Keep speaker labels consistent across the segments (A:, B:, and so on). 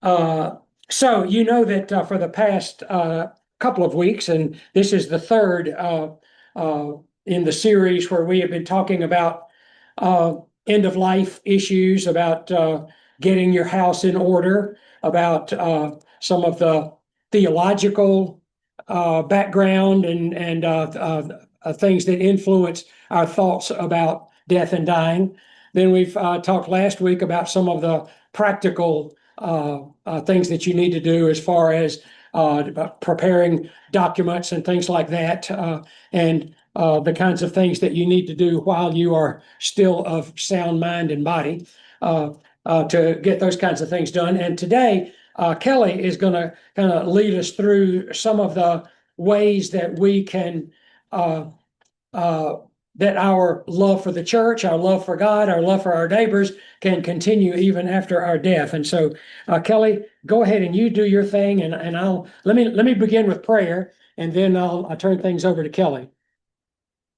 A: Uh, so you know that for the past couple of weeks, and this is the third in the series where we have been talking about uh, end of life issues, about getting your house in order, about some of the theological background and things that influence our thoughts about death and dying. Then we've talked last week about some of the practical things that you need to do as far as preparing documents and things like that, and the kinds of things that you need to do while you are still of sound mind and body to get those kinds of things done. And today, Kelly is going to kind of lead us through some of the ways that we can uh, uh, that our love for the church, our love for God, our love for our neighbors can continue even after our death. And so, Kelly, go ahead and you do your thing, and I'll let me begin with prayer, and then I'll turn things over to Kelly.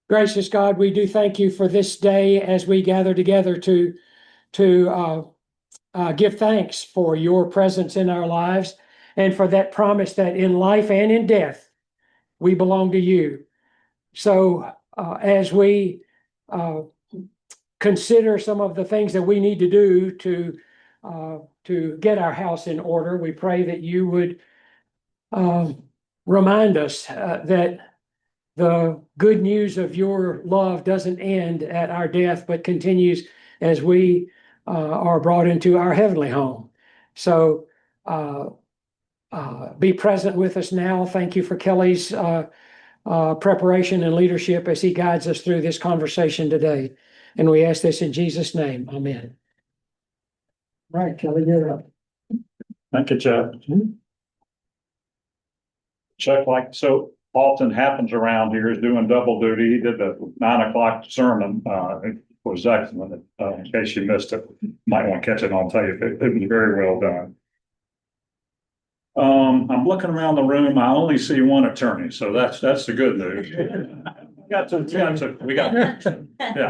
A: Gracious God, we do thank you for this day as we gather together to give thanks for your presence in our lives and for that promise that in life and in death we belong to you. So as we consider some of the things that we need to do to get our house in order, we pray that you would remind us that the good news of your love doesn't end at our death, but continues as we are brought into our heavenly home. So be present with us now. Thank you for Kelly's preparation and leadership as he guides us through this conversation today. And we ask this in Jesus' name. Amen. All right, Kelly, you're up.
B: Thank you, Chuck. Chuck, like so often happens around here, is doing double duty. He did the 9 o'clock sermon. It was excellent. In case you missed it, might want to catch it on tape. It was very well done. I'm looking around the room. I only see one attorney, so that's the good news.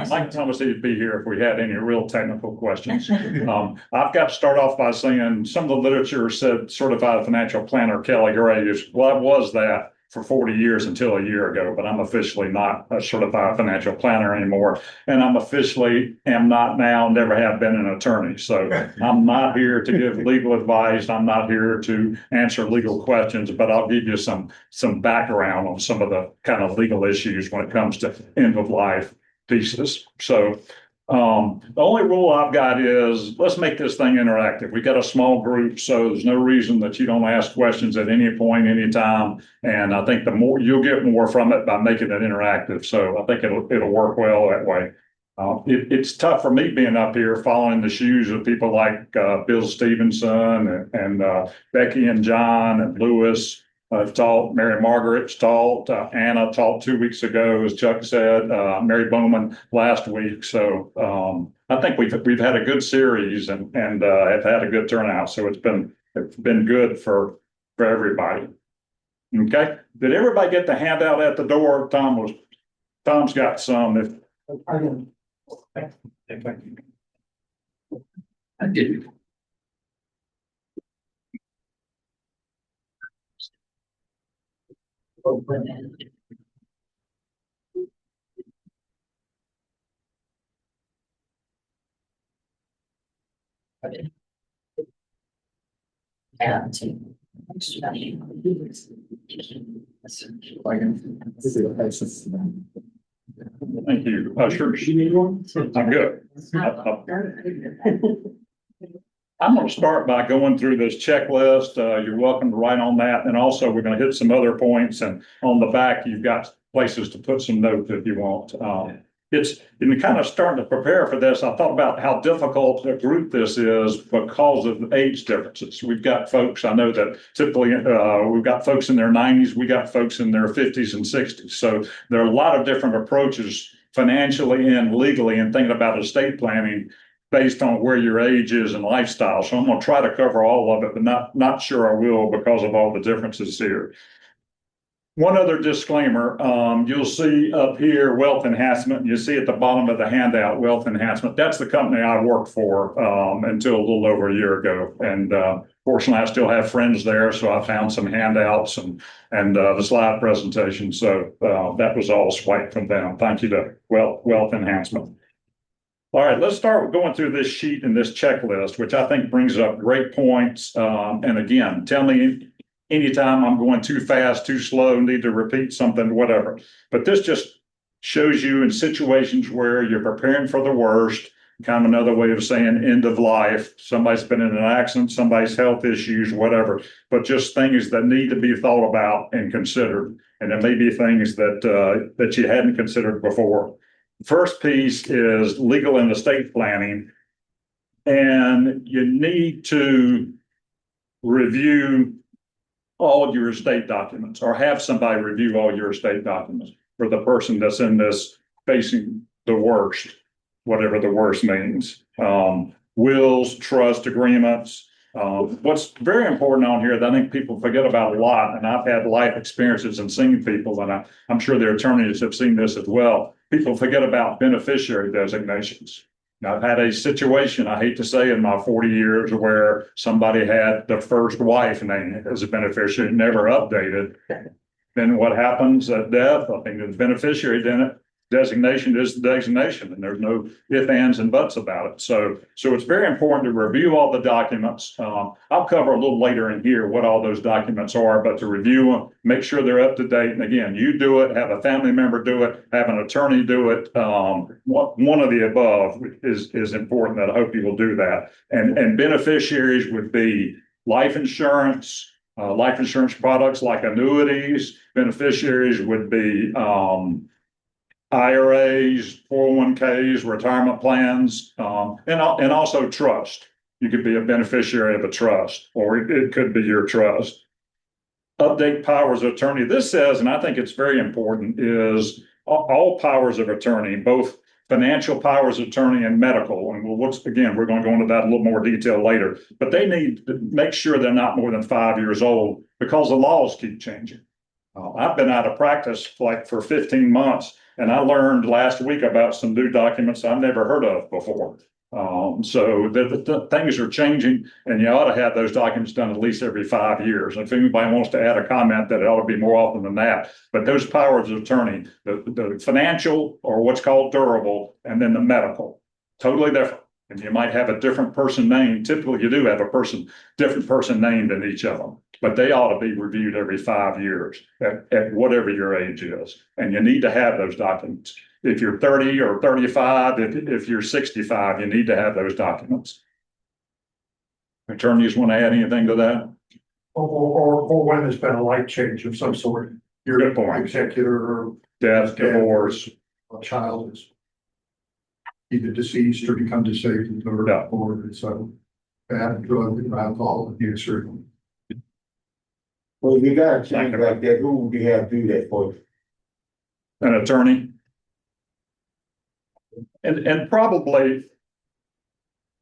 B: Mike Thomas he'd be here if we had any real technical questions. I've got to start off by saying some of the literature said certified financial planner Kelly Graves. Well, I was that for 40 years until a year ago, but I'm officially not a certified financial planner anymore. And I'm officially am not now, never have been an attorney. So I'm not here to give legal advice. I'm not here to answer legal questions, but I'll give you some background on some of the kind of legal issues when it comes to end of life pieces. So the only rule I've got is let's make this thing interactive. We got a small group, so there's no reason that you don't ask questions at any point, anytime. And I think the more you'll get more from it by making it interactive. So I think it'll work well that way. It's tough for me being up here following the shoes of people like Bill Stevenson and Becky and John and Lewis. Taught, Mary Margaret's taught, Anna taught 2 weeks ago, as Chuck said, Mary Bowman last week. So I think we've had a good series and have had a good turnout. So it's been good for everybody. Okay. Did everybody get the handout at the door? Tom's got some. I did. Thank you. Sure. You need one? I'm good. I'm going to start by going through this checklist. You're welcome to write on that. And also we're going to hit some other points, and on the back, you've got places to put some notes if you want. It's in kind of starting to prepare for this. I thought about how difficult a group this is because of age differences. We've got folks, I know that typically we've got folks in their 90s, we got folks in their 50s and 60s. So there are a lot of different approaches financially and legally in thinking about estate planning based on where your age is and lifestyle. So I'm going to try to cover all of it, but not sure I will because of all the differences here. One other disclaimer, you'll see up here wealth enhancement. You see at the bottom of the handout, wealth enhancement. That's the company I worked for until a little over a year ago. And fortunately, I still have friends there. So I found some handouts and the slide presentation. So that was all swiped from them. Thank you to wealth enhancement. All right, let's start with going through this sheet and this checklist, which I think brings up great points. And again, tell me anytime I'm going too fast, too slow, need to repeat something, whatever. But this just shows you in situations where you're preparing for the worst, kind of another way of saying end of life. Somebody's been in an accident, somebody's health issues, whatever, but just things that need to be thought about and considered. And there may be things that you hadn't considered before. First piece is legal and estate planning. And you need to review all your estate documents or have somebody review all your estate documents for the person that's in this facing the worst, whatever the worst means. Wills, trust agreements. What's very important on here that I think people forget about a lot, and I've had life experiences and seen people, and I'm sure their attorneys have seen this as well. People forget about beneficiary designations. Now, I've had a situation, I hate to say, in my 40 years where somebody had the first wife named as a beneficiary, never updated. Then what happens at death? I think the beneficiary designation is the designation, and there's no ifs, ands, and buts about it. So it's very important to review all the documents. I'll cover a little later in here what all those documents are, but to review them, make sure they're up to date. And again, you do it, have a family member do it, have an attorney do it. One of the above is important. That I hope you will do that. And beneficiaries would be life insurance products like annuities. Beneficiaries would be IRAs, 401ks, retirement plans, and also trust. You could be a beneficiary of a trust, or it could be your trust. Update powers of attorney. This says, and I think it's very important, is all powers of attorney, both financial powers of attorney and medical. And we're going to go into that in a little more detail later. But they need to make sure they're not more than 5 years old because the laws keep changing. I've been out of practice for 15 months. And I learned last week about some new documents I've never heard of before. So the things are changing, and you ought to have those documents done at least every 5 years. If anybody wants to add a comment, that it ought to be more often than that. But those powers of attorney, the financial, or what's called durable, and then the medical, totally different. And you might have a different person named. Typically, you do have different person named in each of them, but they ought to be reviewed every 5 years at whatever your age is. And you need to have those documents. If you're 30 or 35, if you're 65, you need to have those documents. Attorneys want to add anything to that?
C: Or when there's been a life change of some sort. Your executor or
B: death, divorce,
C: a child is either deceased or become disabled or so bad drug and alcohol abuse or.
D: Well, if you got a change like that, who would you have do that for?
B: An attorney. And probably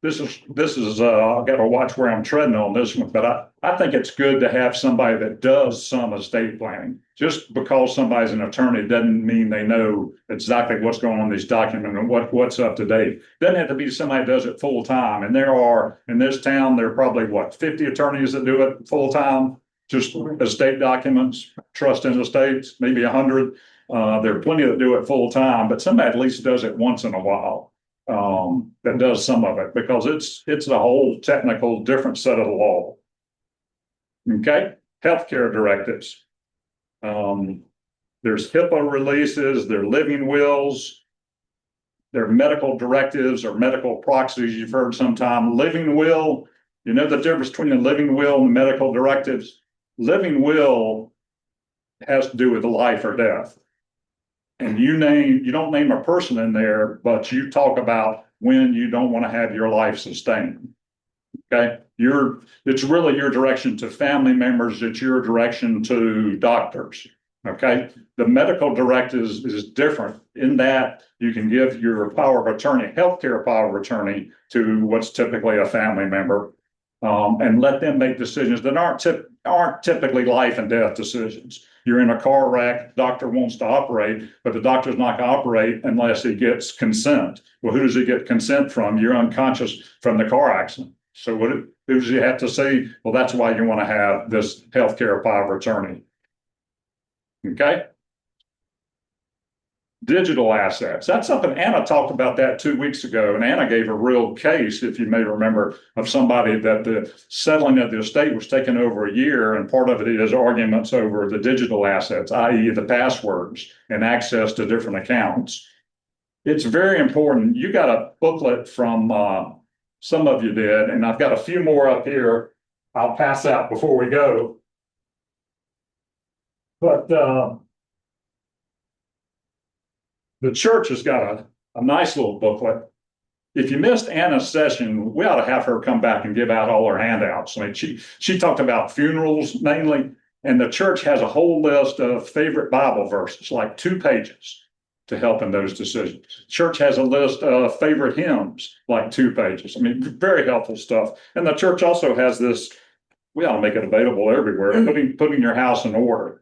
B: this is I've got to watch where I'm treading on this one, but I think it's good to have somebody that does some estate planning. Just because somebody's an attorney doesn't mean they know exactly what's going on in these documents and what's up to date. Doesn't have to be somebody that does it full time. And there are in this town, there are probably 50 attorneys that do it full time, just estate documents, trust in estates, maybe 100. There are plenty that do it full time, but somebody at least does it once in a while. That does some of it because it's a whole technical different set of the law. Okay, healthcare directives. There's HIPAA releases, there are living wills, there are medical directives or medical proxies you've heard sometime. Living will, you know the difference between a living will and medical directives? Living will has to do with life or death. And you don't name a person in there, but you talk about when you don't want to have your life sustained. Okay. It's really your direction to family members. It's your direction to doctors. Okay. The medical directive is different in that you can give your power of attorney, healthcare power of attorney to what's typically a family member, and let them make decisions that aren't typically life and death decisions. You're in a car wreck, doctor wants to operate, but the doctor's not going to operate unless he gets consent. Well, who does he get consent from? You're unconscious from the car accident. So who does he have to see? Well, that's why you want to have this healthcare power of attorney. Okay. Digital assets. That's something Anna talked about that 2 weeks ago. And Anna gave a real case, if you may remember, of somebody that the settling of the estate was taking over a year. And part of it is arguments over the digital assets, i.e. the passwords and access to different accounts. It's very important. You got a booklet from some of you did, and I've got a few more up here. I'll pass out before we go. But the church has got a nice little booklet. If you missed Anna's session, we ought to have her come back and give out all her handouts. I mean, she talked about funerals mainly, and the church has a whole list of favorite Bible verses, like 2 pages to help in those decisions. Church has a list of favorite hymns, like 2 pages. I mean, very helpful stuff. And the church also has this, we ought to make it available everywhere, putting your house in order.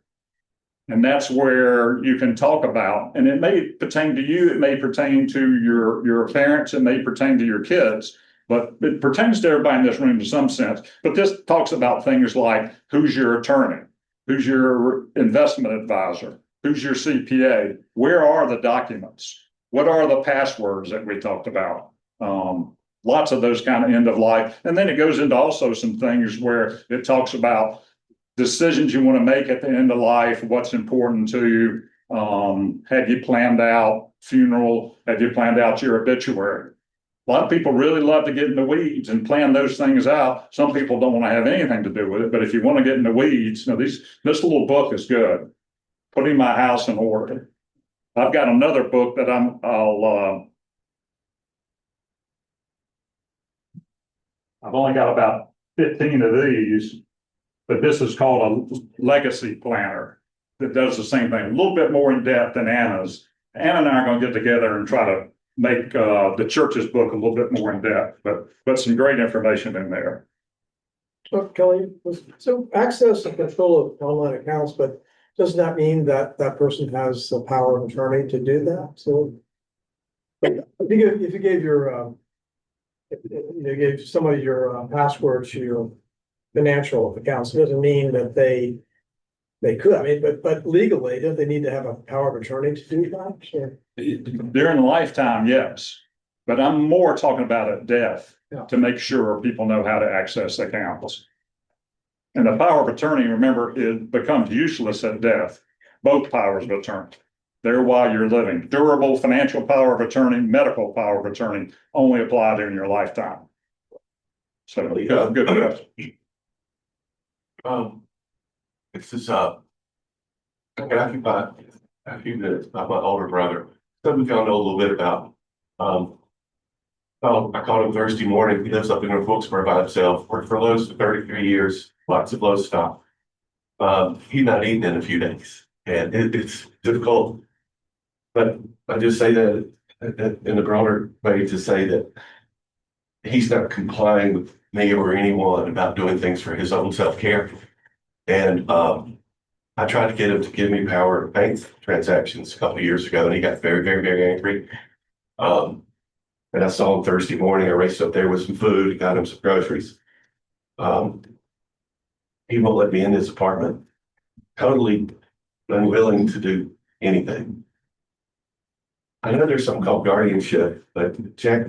B: And that's where you can talk about, and it may pertain to you, it may pertain to your parents, it may pertain to your kids, but it pertains to everybody in this room in some sense. But this talks about things like who's your attorney, who's your investment advisor, who's your CPA, where are the documents, what are the passwords that we talked about. Lots of those kind of end of life. And then it goes into also some things where it talks about decisions you want to make at the end of life, what's important to you. Have you planned out funeral? Have you planned out your obituary? A lot of people really love to get in the weeds and plan those things out. Some people don't want to have anything to do with it, but if you want to get in the weeds, this little book is good. Putting my house in order. I've got another book that I've only got about 15 of these. But this is called a legacy planner that does the same thing, a little bit more in depth than Anna's. Anna and I are going to get together and try to make the church's book a little bit more in depth, but some great information in there.
E: So Kelly, so access and control of online accounts, but does that mean that that person has the power of attorney to do that? So if you gave your, you gave somebody your password to your financial accounts, it doesn't mean that they could. I mean, but legally, don't they need to have a power of attorney to do that? Sure.
B: During lifetime, yes, but I'm more talking about at death to make sure people know how to access accounts. And the power of attorney, remember, it becomes useless at death. Both powers of attorney. They're while you're living. Durable financial power of attorney, medical power of attorney only apply during your lifetime. So good question.
F: This is I can occupy a few minutes about my older brother. Something y'all know a little bit about. I called him Thursday morning. He lives up in Wilkesboro by himself. Worked for Lowe's for 33 years. Lots of Lowe's stock. He's not eating in a few days, and it's difficult. But I just say that in the broader way to say that he's not complying with me or anyone about doing things for his own self-care. And I tried to get him to give me power of bank transactions a couple of years ago, and he got very, very, very angry. And I saw him Thursday morning. I raced up there with some food, got him some groceries. He won't let me in his apartment. Totally unwilling to do anything. I know there's something called guardianship, but Jack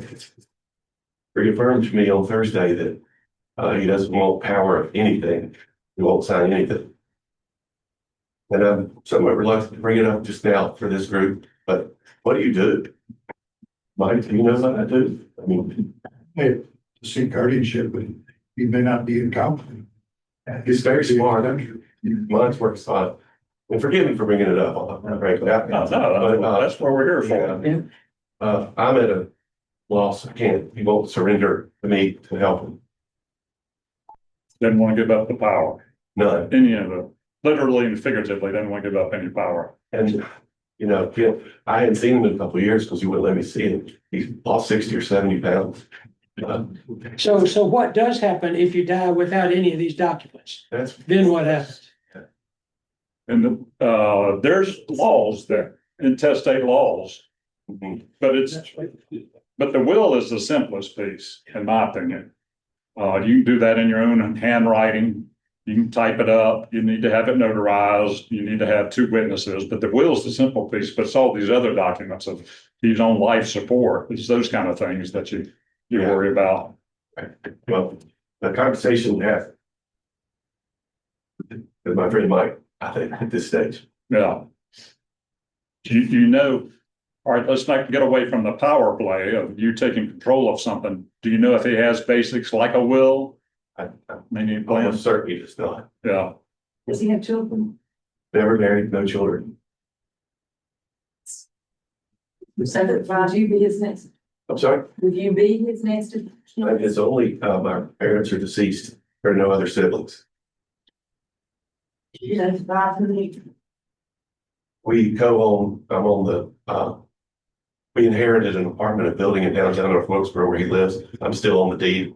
F: reaffirmed to me on Thursday that he doesn't want power of anything. He won't sign anything. And I'm somewhat reluctant to bring it up just now for this group, but what do you do? Mike, do you know what I do? I mean,
C: Hey, to seek guardianship, but he may not be incompetent.
F: he's very smart. Mine's works fine. And forgive me for bringing it up, frankly.
B: No, that's what we're here for.
F: I'm at a loss. He won't surrender to me to help him.
B: Didn't want to give up the power.
F: None.
B: Any of it, literally and figuratively, didn't want to give up any power.
F: And, I hadn't seen him in a couple of years because he wouldn't let me see him. He's lost 60 or 70 pounds.
A: So what does happen if you die without any of these documents?
F: That's
A: Then what happens?
B: And, there's laws there, intestate laws,
F: Mhm.
B: but the will is the simplest piece, in my opinion. You can do that in your own handwriting. You can type it up. You need to have it notarized. You need to have two witnesses, but the will is the simple piece, but it's all these other documents of he's on life support. It's those kind of things that you
F: Yeah.
B: worry about.
F: Well, the conversation that with my friend Mike, I think at this stage.
B: Yeah. You know, all right, let's not get away from the power play of you taking control of something. Do you know if he has basics like a will?
F: I'm
B: Meaning
F: almost
B: plans?
F: certain he does not.
B: Yeah.
G: Does he have children?
F: Never married, no children.
G: So that would you be his next,
F: I'm sorry,
G: would you be his next?
F: it's only, my parents are deceased. There are no other siblings.
G: You know, five for me.
F: We co-own, I'm on the, we inherited an apartment, a building in downtown North Wilkesboro where he lives. I'm still on the deed.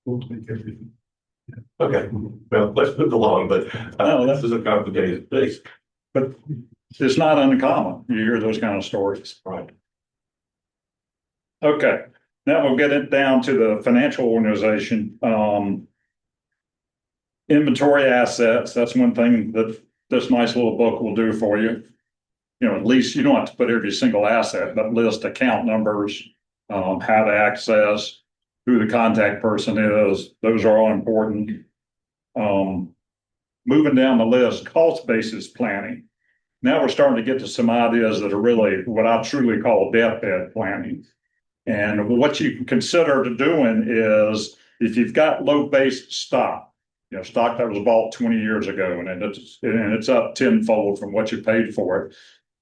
C: We'll take everything.
F: Okay, well, let's move along, but
B: No,
F: this is a complicated case.
B: But it's not uncommon. You hear those kind of stories.
F: Right.
B: Okay, now we'll get it down to the financial organization. Inventory assets, that's one thing that this nice little book will do for you. You know, at least you don't have to put every single asset, but list account numbers, how to access, who the contact person is. Those are all important. Moving down the list, cost basis planning. Now we're starting to get to some ideas that are really what I truly call deathbed planning. And what you can consider to doing is if you've got low base stock, you know, stock that was bought 20 years ago and it's up tenfold from what you paid for it,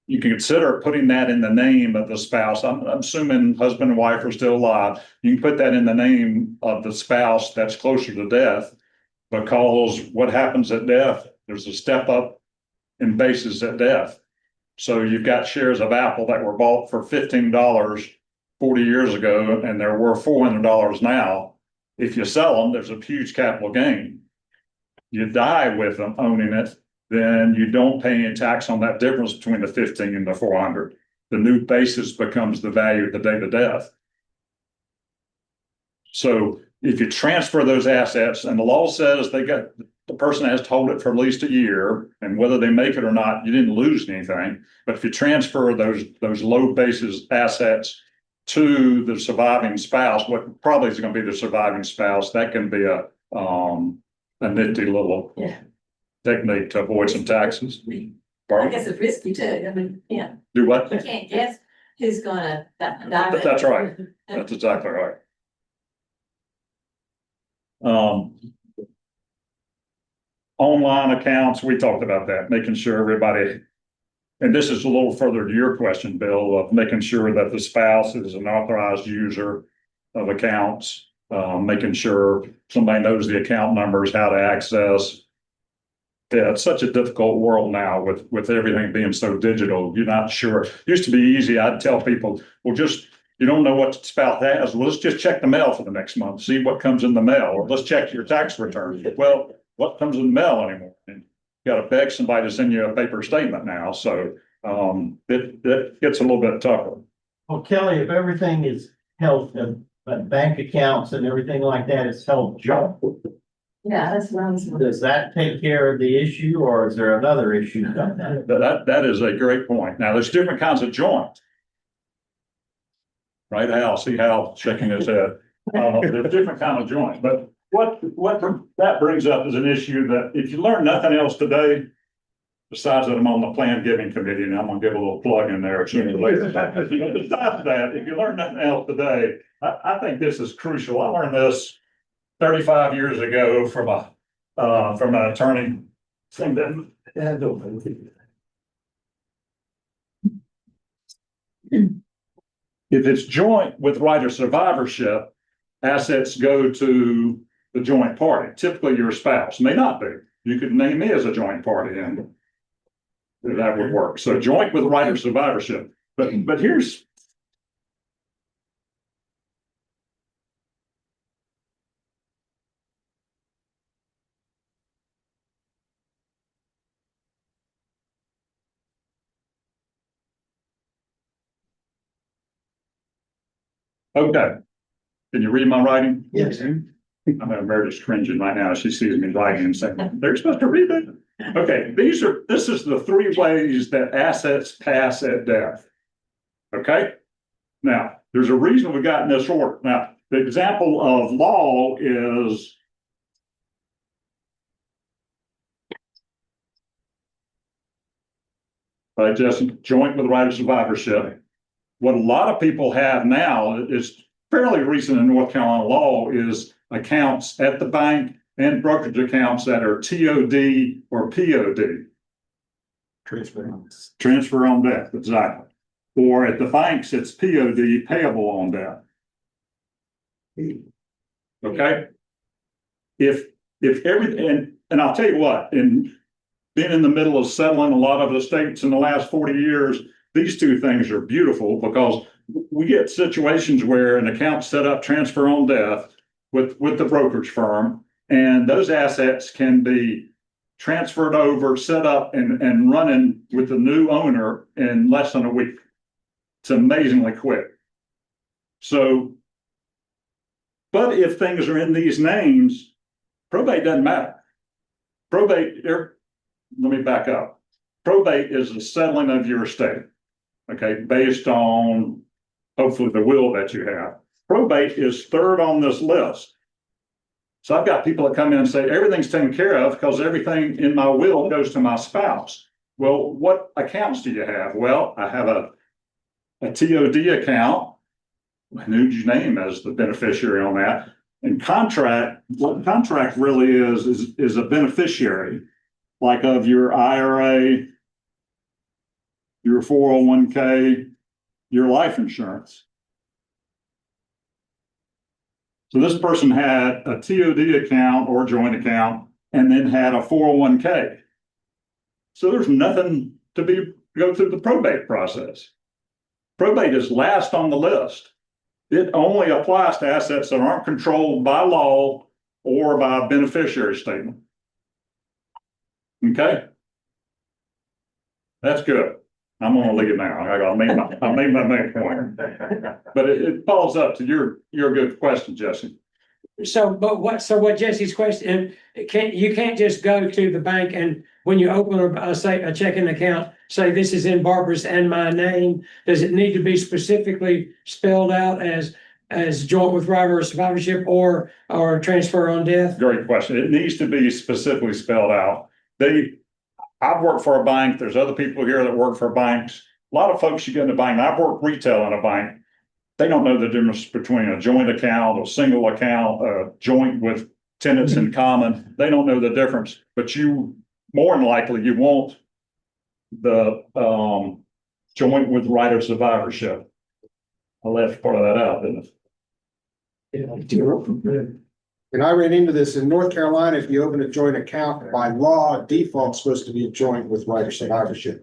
B: you can consider putting that in the name of the spouse. I'm assuming husband and wife are still alive. You can put that in the name of the spouse that's closer to death, because what happens at death, there's a step up in basis at death. So you've got shares of Apple that were bought for $15 40 years ago, and they're worth $400 now. If you sell them, there's a huge capital gain. You die with them owning it, then you don't pay any tax on that difference between the 15 and the 400. The new basis becomes the value at the date of death. So if you transfer those assets, and the law says the person has to hold it for at least a year, and whether they make it or not, you didn't lose anything. But if you transfer those low basis assets to the surviving spouse, what probably is going to be the surviving spouse, that can be a nifty little technique to avoid some taxes.
G: I guess it's risky too. I mean, yeah,
B: Do what?
G: you can't guess who's gonna die.
B: That's right. That's exactly right. Online accounts, we talked about that, making sure everybody, and this is a little further to your question, Bill, of making sure that the spouse is an authorized user of accounts, making sure somebody knows the account numbers, how to access. Yeah, it's such a difficult world now with everything being so digital. You're not sure. It used to be easy. I'd tell people, well, you don't know what the spouse has. Well, let's just check the mail for the next month, see what comes in the mail, or let's check your tax return. Well, what comes in the mail anymore? And you got to beg somebody to send you a paper statement now. So it gets a little bit tougher.
H: Well, Kelly, if everything is held, bank accounts and everything like that is held joint,
G: Yeah, that's what I was.
H: does that take care of the issue or is there another issue?
B: That is a great point. Now, there's different kinds of joint. Right, Hal? See Hal shaking his head. There's different kind of joint, but what that brings up is an issue that if you learn nothing else today, besides that I'm on the plan giving committee, and I'm gonna give a little plug in there sooner or later. Besides that, if you learn nothing else today, I think this is crucial. I learned this 35 years ago from an attorney. If it's joint with right of survivorship, assets go to the joint party, typically your spouse. May not be. You could name me as a joint party and that would work. So joint with right of survivorship. But here's Okay. Can you read my writing?
H: Yes.
B: I know Meredith's cringing right now. She sees me writing and saying, they're supposed to read that. Okay, this is the three ways that assets pass at death. Okay? Now, there's a reason we got in this order. Now, the example of law is just joint with right of survivorship. What a lot of people have now is fairly recent in North Carolina law is accounts at the bank and brokerage accounts that are TOD or POD. Transfer on death, exactly. Or at the banks, it's POD, payable on death. Okay? If everything, and I'll tell you what, in being in the middle of settling a lot of estates in the last 40 years, these two things are beautiful because we get situations where an account set up transfer on death with the brokerage firm, and those assets can be transferred over, set up, and running with the new owner in less than a week. It's amazingly quick. So, but if things are in these names, probate doesn't matter. Probate, let me back up. Probate is the settling of your estate, okay, based on hopefully the will that you have. Probate is third on this list. So I've got people that come in and say, everything's taken care of because everything in my will goes to my spouse. Well, what accounts do you have? Well, I have a TOD account. Who'd you name as the beneficiary on that? And contract, what contract really is a beneficiary, like of your IRA, your 401k, your life insurance. So this person had a TOD account or joint account and then had a 401k. So there's nothing to go through the probate process. Probate is last on the list. It only applies to assets that aren't controlled by law or by a beneficiary statement. Okay? That's good. I'm gonna leave it now. I made my main point. But it follows up to your good question, Jesse.
A: So, what Jesse's question, you can't just go to the bank and when you open a checking account, say this is in Barbara's and my name. Does it need to be specifically spelled out as joint with right of survivorship or transfer on death?
B: Great question. It needs to be specifically spelled out. I've worked for a bank. There's other people here that work for banks. A lot of folks you get in a bank. I've worked retail in a bank. They don't know the difference between a joint account, a single account, a joint with tenants in common. They don't know the difference. But you more than likely you want the joint with right of survivorship. I left part of that out, didn't I?
I: And I ran into this in North Carolina. If you open a joint account by law, default's supposed to be a joint with right of survivorship.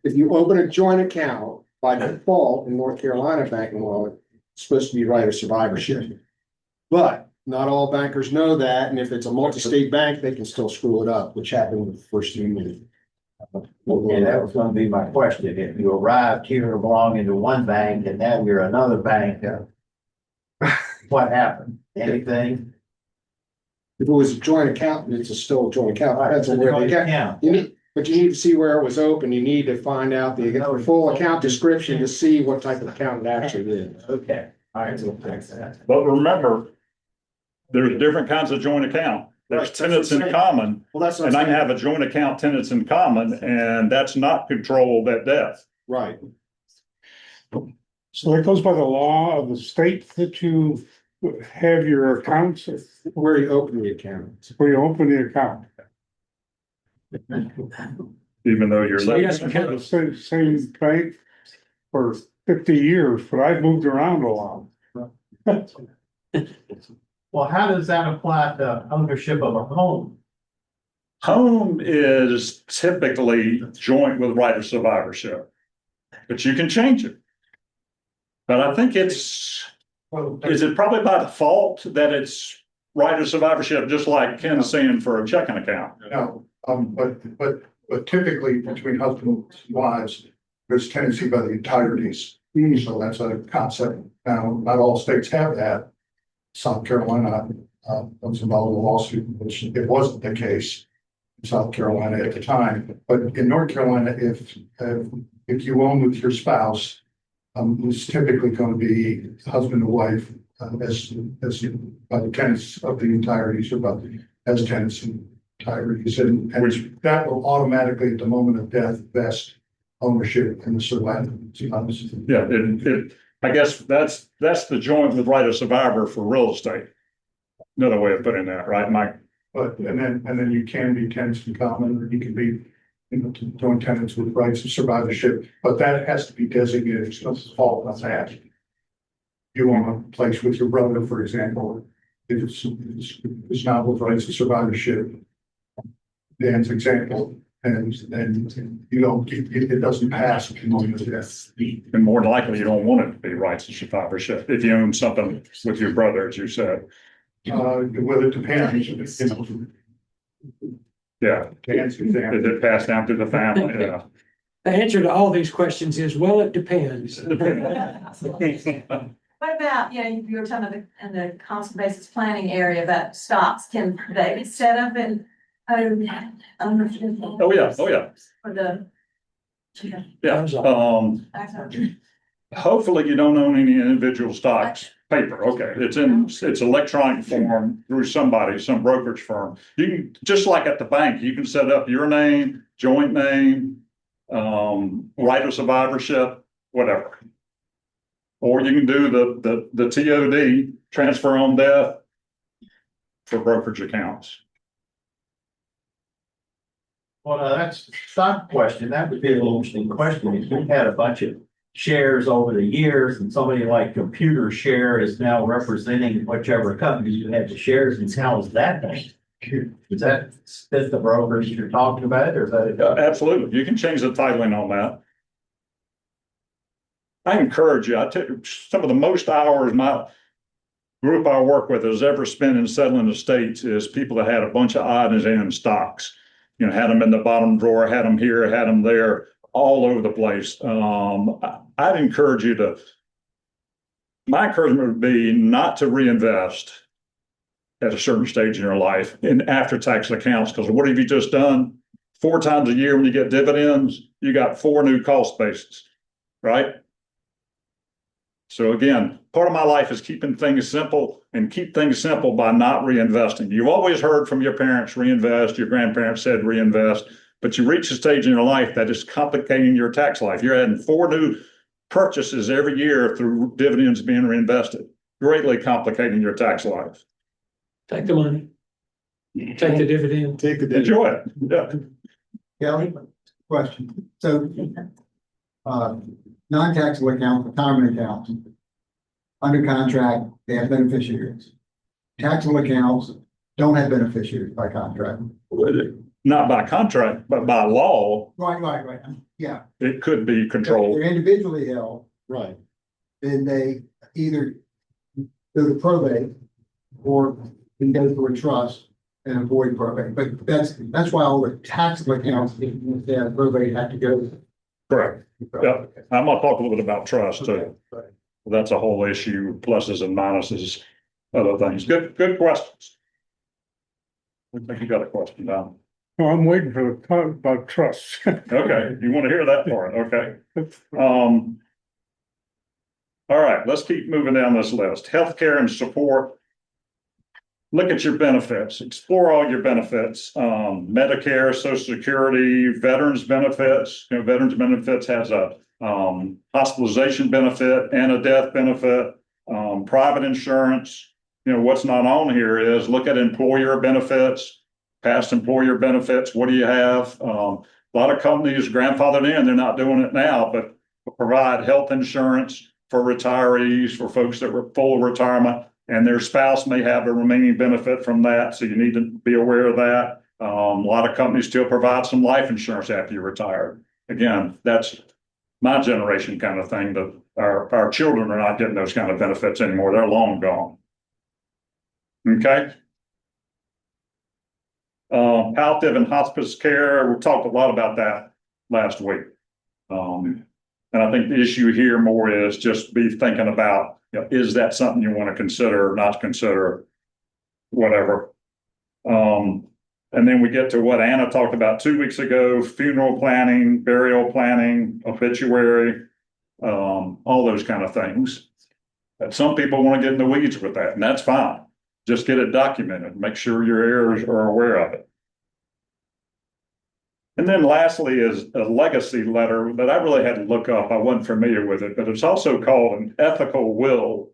I: If you open a joint account by default in North Carolina banking law, it's supposed to be right of survivorship. But not all bankers know that, and if it's a multi-state bank, they can still screw it up, which happened with the first few minutes.
H: And that was gonna be my question. If you arrived here belonging to one bank and now you're another bank, what happened? Anything?
I: If it was a joint account, it's still a joint account. Depends on where the account. But you need to see where it was open. You need to find out the full account description to see what type of account it actually is.
H: Okay, all right, we'll fix that.
B: But remember, there's different kinds of joint account. There's tenants in common.
I: Well, that's
B: and I can have a joint account tenants in common, and that's not controlled at death.
I: right.
J: So that goes by the law of the state that you have your accounts,
I: Where you open the account.
J: where you open the account.
B: Even though you're
A: So you
B: living.
A: guys-
J: The same bank for 50 years, but I've moved around a lot.
H: Well, how does that apply to ownership of a home?
B: Home is typically joint with right of survivorship, but you can change it. But I think is it probably by default that it's right of survivorship, just like Ken's saying for a checking account?
C: No, but typically between husbands and wives, there's tenancy by the entireties. So that's a concept. Now, not all states have that. South Carolina, was involved in a lawsuit, which it wasn't the case in South Carolina at the time. But in North Carolina, if you own with your spouse, it's typically going to be husband and wife, as by the tenants of the entireties, or as tenants in entireties, and which that will automatically, at the moment of death, vest ownership in the survivor.
B: Yeah, I guess that's the joint with right of survivor for real estate. Another way of putting that, right, Mike?
C: But, and then you can be tenants in common, or you can be, joint tenants with rights of survivorship, but that has to be designated. It's no fault of that. You own a place with your brother, for example, if it's not with rights of survivorship. Dan's example, and you don't, it doesn't pass at the moment of death.
B: And more than likely, you don't want it to be rights of survivorship if you own something with your brother, as you said.
C: Well, it depends,
B: Yeah.
C: Dan's example.
B: Is it passed down through the family? Yeah.
A: The answer to all these questions is, well, it depends.
G: What about, you were talking about in the cost basis planning area about stocks, can they be set up in?
B: Oh, yeah, oh, yeah.
G: For the.
B: Yeah, hopefully you don't own any individual stocks, paper, okay, it's electronic form through somebody, some brokerage firm. You can, just like at the bank, you can set up your name, joint name, right of survivorship, whatever. Or you can do the TOD, transfer on death, for brokerage accounts.
H: Well, that's not a question. That would be an interesting question. If we had a bunch of shares over the years and somebody like Computer Share is now representing whichever company you had the shares and how is that done? Is that the brokers you're talking about, or is that?
B: Absolutely, you can change the titling on that. I encourage you, I take some of the most hours my group I work with has ever spent in settling estates is people that had a bunch of odds and ends stocks. Had them in the bottom drawer, had them here, had them there, all over the place. I'd encourage you to, my encouragement would be not to reinvest at a certain stage in your life in after-tax accounts, because what have you just done? 4 times a year when you get dividends, you got 4 new cost bases, right? So again, part of my life is keeping things simple, and keep things simple by not reinvesting. You've always heard from your parents, reinvest, your grandparents said reinvest, but you reach a stage in your life that is complicating your tax life. You're adding 4 new purchases every year through dividends being reinvested, greatly complicating your tax life.
A: Take the money. Take the dividend.
C: Take the dividend.
B: Enjoy it. Yeah.
K: Kelly, question. So, non-taxable account, retirement account, under contract, they have beneficiaries. Taxable accounts don't have beneficiaries by contract.
B: Not by contract, but by law,
K: Right. Yeah.
B: it could be controlled.
K: They're individually held,
I: Right.
K: then they either go to probate or can go to a trust and avoid probate. But that's why all the taxable accounts, if they have probate, have to go.
B: Correct. Yeah, I'm gonna talk a little bit about trust too.
K: Right.
B: That's a whole issue, pluses and minuses, other things. Good questions. I think you got a question, Don.
J: Well, I'm waiting for the talk about trust.
B: Okay, you want to hear that part, okay. All right, let's keep moving down this list. Healthcare and support. Look at your benefits, explore all your benefits, Medicare, Social Security, veterans benefits. Veterans benefits has a hospitalization benefit and a death benefit, private insurance. What's not on here is look at employer benefits, past employer benefits. What do you have? A lot of companies grandfathered in, they're not doing it now, but provide health insurance for retirees, for folks that were full retirement, and their spouse may have a remaining benefit from that. So you need to be aware of that. A lot of companies still provide some life insurance after you retire. Again, that's my generation kind of thing, but our children are not getting those kind of benefits anymore. They're long gone. Okay. Palliative and hospice care, we talked a lot about that last week. And I think the issue here more is just be thinking about, is that something you want to consider, not consider, whatever. And then we get to what Anna talked about 2 weeks ago, funeral planning, burial planning, obituary, all those kind of things. And some people want to get in the weeds with that, and that's fine. Just get it documented, make sure your heirs are aware of it. And then lastly is a legacy letter that I really had to look up. I wasn't familiar with it, but it's also called an ethical will,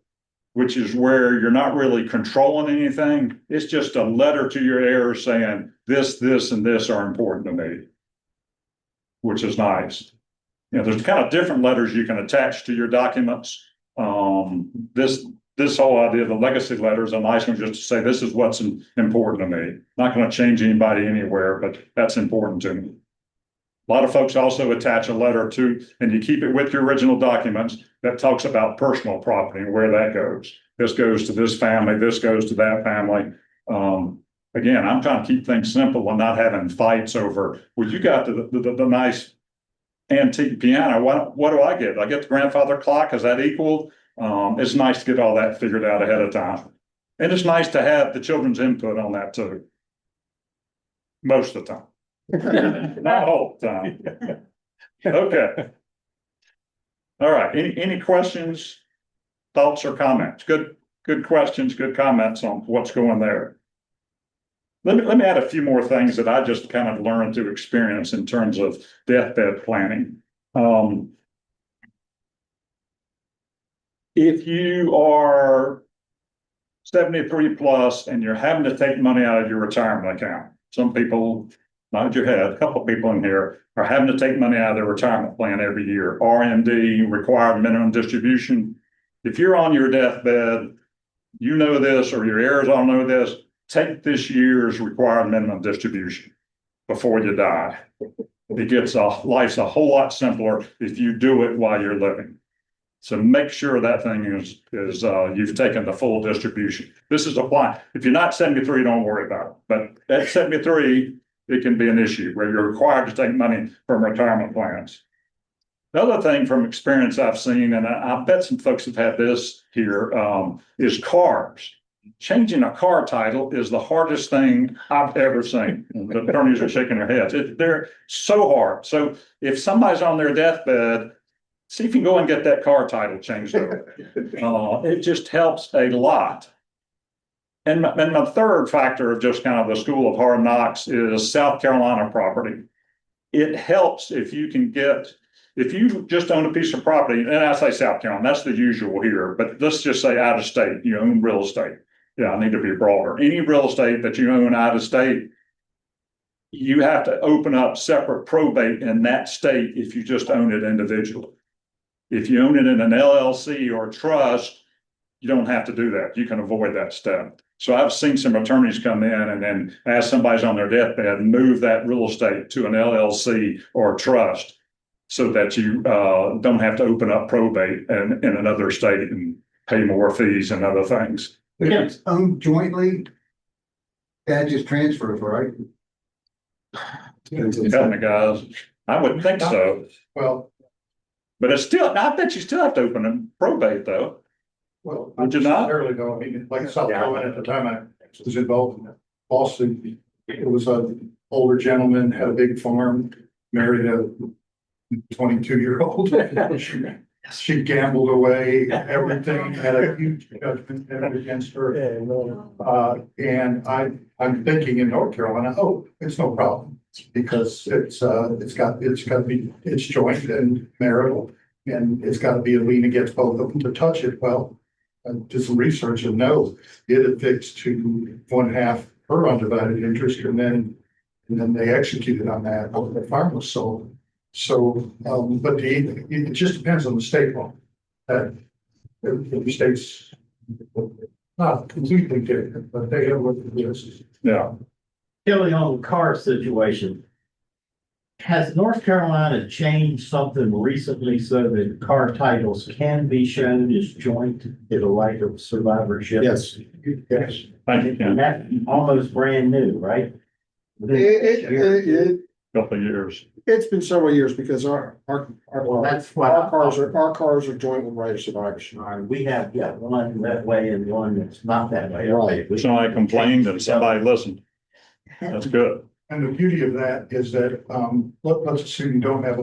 B: which is where you're not really controlling anything. It's just a letter to your heirs saying this, and this are important to me, which is nice. There's kind of different letters you can attach to your documents. This whole idea of the legacy letter is a nice one, just to say this is what's important to me. Not going to change anybody anywhere, but that's important to me. A lot of folks also attach a letter to, and you keep it with your original documents, that talks about personal property and where that goes. This goes to this family, this goes to that family. Again, I'm trying to keep things simple and not having fights over, well, you got the nice antique piano. What do I get? I get the grandfather clock. Is that equal? It's nice to get all that figured out ahead of time. And it's nice to have the children's input on that too. Most of the time. Not all the time. Okay. All right. Any questions, thoughts, or comments? Good questions, good comments on what's going there. Let me add a few more things that I just kind of learned through experience in terms of deathbed planning. If you are 73 plus and you're having to take money out of your retirement account, some people, nod your head, a couple of people in here are having to take money out of their retirement plan every year, RMD, required minimum distribution. If you're on your deathbed, you know this, or your heirs all know this, take this year's required minimum distribution before you die. It gets life's a whole lot simpler if you do it while you're living. So make sure that thing is you've taken the full distribution. This is applying. If you're not 73, don't worry about it. But at 73, it can be an issue where you're required to take money from retirement plans. The other thing from experience I've seen, and I bet some folks have had this here, is cars. Changing a car title is the hardest thing I've ever seen. The attorneys are shaking their heads. They're so hard. So if somebody's on their deathbed, see if you can go and get that car title changed over. It just helps a lot. And my third factor of just kind of the school of hard knocks is South Carolina property. It helps if you just own a piece of property, and I say South Carolina, that's the usual here, but let's just say out of state, you own real estate. Yeah, I need to be broader. Any real estate that you own out of state, you have to open up separate probate in that state if you just own it individually. If you own it in an LLC or a trust, you don't have to do that. You can avoid that step. So I've seen some attorneys come in and then ask somebody's on their deathbed, move that real estate to an LLC or a trust so that you don't have to open up probate in another state and pay more fees and other things.
K: If it's owned jointly, that just transfers, right?
B: Help me, guys. I would think so.
C: Well,
B: But it's still, I bet you still have to open a probate though.
C: well,
B: Would you not?
C: Early though, I mean, like South Carolina at the time I was involved in that lawsuit. It was an older gentleman, had a big farm, married a 22-year-old. She gambled away everything, had a huge judgment against her. And I'm thinking in North Carolina, oh, it's no problem. Because it's got to be, it's joint and marital, and it's got to be a lien against both of them to touch it. Well, I did some research and no, it affixed to 1/2 her undivided interest, and then they executed on that. The farm was sold. So, but it just depends on the state law. That the states not completely different, but they have what it is.
B: Yeah.
H: Kelly, on the car situation, has North Carolina changed something recently so that car titles can be shown as joint in a right of survivorship?
I: Yes.
C: Yes.
B: Thank you, Ken.
H: And that's almost brand new, right?
I: It
B: couple of years.
I: It's been several years because
H: Well, that's what
I: our cars are joint with right of survivorship.
H: We have, one that way and one that's not that way.
I: Right.
B: Somebody complained and somebody listened. That's good.
C: And the beauty of that is that, let's assume you don't have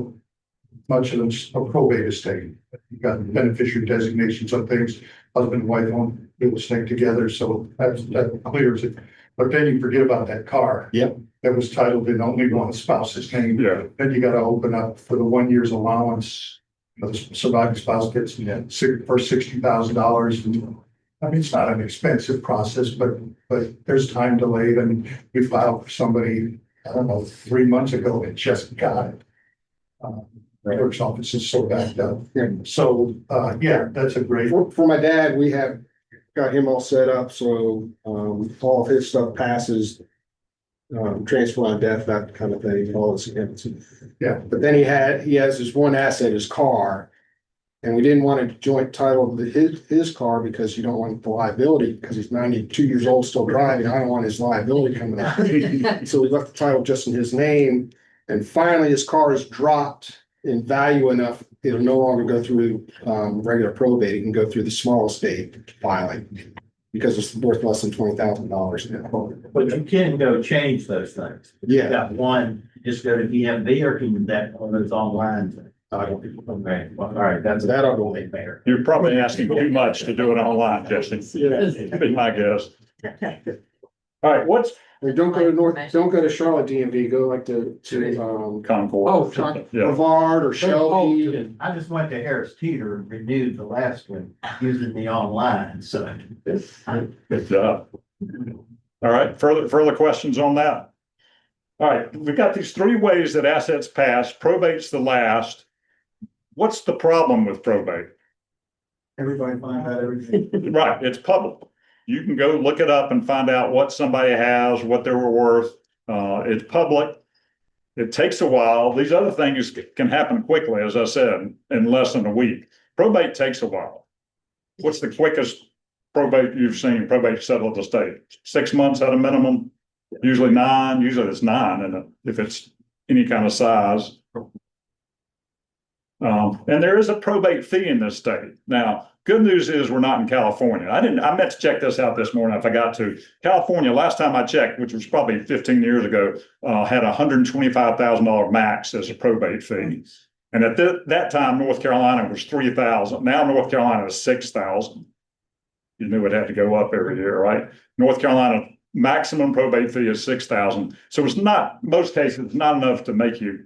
C: much of a probate estate. You've got beneficiary designations on things, husband and wife own real estate together, so that clears it. But then you forget about that car.
I: Yep.
C: That was titled in only one spouse's name.
B: Yeah.
C: Then you gotta open up for the 1 year's allowance. The surviving spouse gets for $60,000. I mean, it's not an expensive process, but there's time delayed, and we filed for somebody, I don't know, 3 months ago and just got it. Clerk's office is so backed up. So, yeah, that's a great.
I: For my dad, we have got him all set up, so, all of his stuff passes. Transfer on death, that kind of thing, all this.
C: Yeah.
I: But then he has his one asset, his car. And we didn't want to joint title his car because you don't want the liability, because he's 92 years old, still driving. I don't want his liability coming out. So we left the title just in his name. And finally, his car is dropped in value enough, it'll no longer go through regular probate. It can go through the small estate filing because it's worth less than $20,000 now.
H: But you can go change those things.
I: Yeah.
H: You got one, just go to DMV or can that on those online?
I: I don't think.
H: Okay, well, all right, that's
I: That I'll go
H: fair.
B: You're probably asking too much to do it online, Jesse. Be my guess. All right, what's
I: Don't go to don't go to Charlotte DMV, go like to
B: Concord?
A: Oh,
B: Yeah.
I: Brevard or Shelby.
H: I just went to Harris Teeter and renewed the last one using the online, so.
B: Good job. All right, further questions on that? All right, we've got these three ways that assets pass. Probate's the last. What's the problem with probate?
K: Everybody find out everything.
B: Right, it's public. You can go look it up and find out what somebody has, what they were worth. It's public. It takes a while. These other things can happen quickly, as I said, in less than a week. Probate takes a while. What's the quickest probate you've seen, probate settled estate? 6 months at a minimum, usually 9, usually it's 9, and if it's any kind of size. And there is a probate fee in this state. Now, good news is we're not in California. I meant to check this out this morning. I forgot to. California, last time I checked, which was probably 15 years ago, had $125,000 max as a probate fee. And at that time, North Carolina was $3,000. Now North Carolina is $6,000. You knew it had to go up every year, right? North Carolina maximum probate fee is $6,000. So it's not, most cases, not enough to make you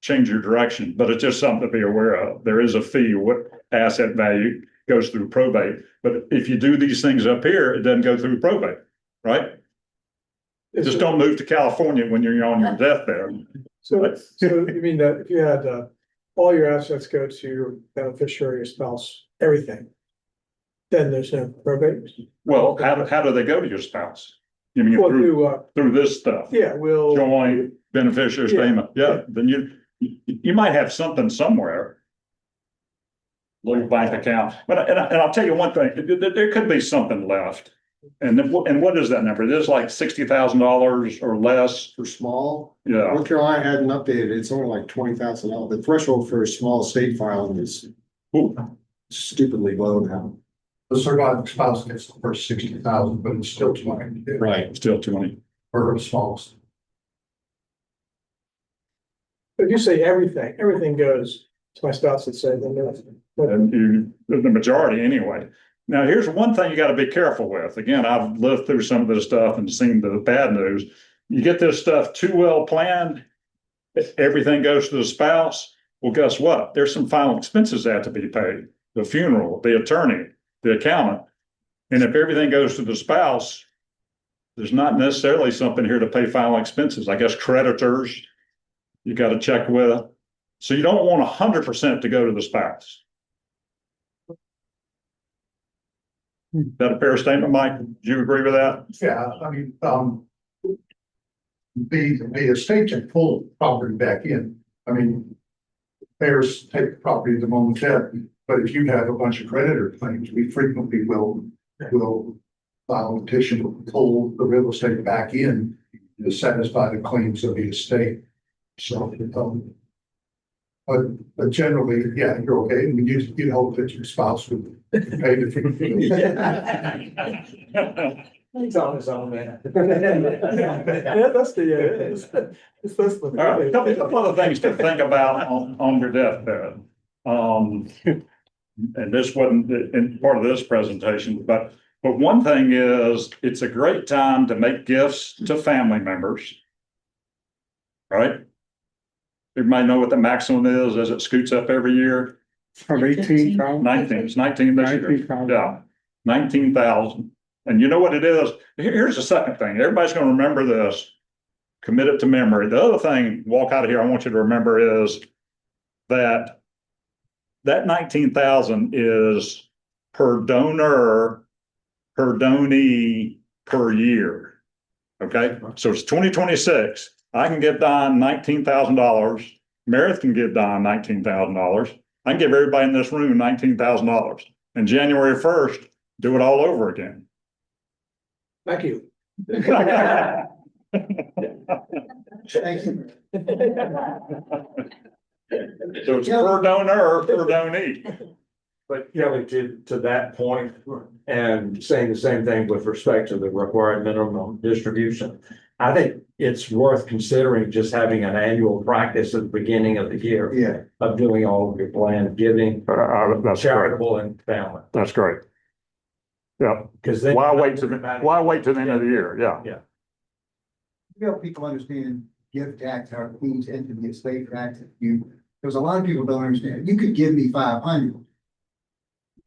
B: change your direction, but it's just something to be aware of. There is a fee, what asset value goes through probate. But if you do these things up here, it doesn't go through probate, right? Just don't move to California when you're on your deathbed.
E: So you mean that if you had, all your assets go to your beneficiary, your spouse, everything, then there's no probate?
B: Well, how do they go to your spouse? You mean
E: Well,
B: through this stuff?
E: yeah, we'll.
B: Joint beneficiary
E: Yeah.
B: statement, yeah, then you might have something somewhere. Little bank account, but, and I'll tell you one thing, there could be something left. And what is that number? It is like $60,000 or less.
I: For small,
B: Yeah,
I: North Carolina hadn't updated, it's only like $20,000. The threshold for a small estate filing is
B: Ooh,
I: stupidly low now.
C: The surviving spouse gets the first 60,000, but it's still 20.
I: Right.
B: still 20.
C: For the smallest.
E: If you say everything goes to my spouse, let's say, then there's.
B: And the majority anyway. Now, here's one thing you got to be careful with. Again, I've lived through some of this stuff and seen the bad news. You get this stuff too well planned, everything goes to the spouse. Well, guess what? There's some final expenses that have to be paid. The funeral, the attorney, the accountant. And if everything goes to the spouse, there's not necessarily something here to pay final expenses. I guess creditors, you got to check with. So you don't want 100% to go to the spouse. Is that a fair statement, Mike? Do you agree with that?
C: Yeah, I mean, the estate can pull property back in. I mean, heirs take the property the moment dead, but if you have a bunch of creditor claims, we frequently will file a petition to pull the real estate back in to satisfy the claims of the estate. So, but generally, yeah, you're okay. And you'd hope that your spouse would pay the fee.
E: He's on his own, man. Yeah, that's the.
B: All right, a couple of things to think about on your deathbed. And this wasn't in part of this presentation, but one thing is, it's a great time to make gifts to family members. Right? Everybody know what the maximum is as it scoots up every year?
J: From 18,000.
B: 19, it's 19 this year.
J: 19,000.
B: Yeah, 19,000. And you know what it is? Here's the second thing. Everybody's going to remember this. Commit it to memory. The other thing, walk out of here, I want you to remember is that 19,000 is per donor, per donee, per year. Okay, so it's 2026. I can give Don $19,000. Meredith can give Don $19,000. I can give everybody in this room $19,000. And January 1st, do it all over again.
E: Thank you.
K: Thank you.
B: So it's per donor or per donee.
L: But Kelly, to that point, and saying the same thing with respect to the required minimum distribution, I think it's worth considering just having an annual practice at the beginning of the year.
K: Yeah.
L: Of doing all of your planned giving,
B: That's
L: charitable and family.
B: That's great. Yeah.
L: Because then.
B: Why wait to the end of the year? Yeah.
L: Yeah.
K: To help people understand gift tax, how it feeds into the estate tax, because a lot of people don't understand, you could give me 500.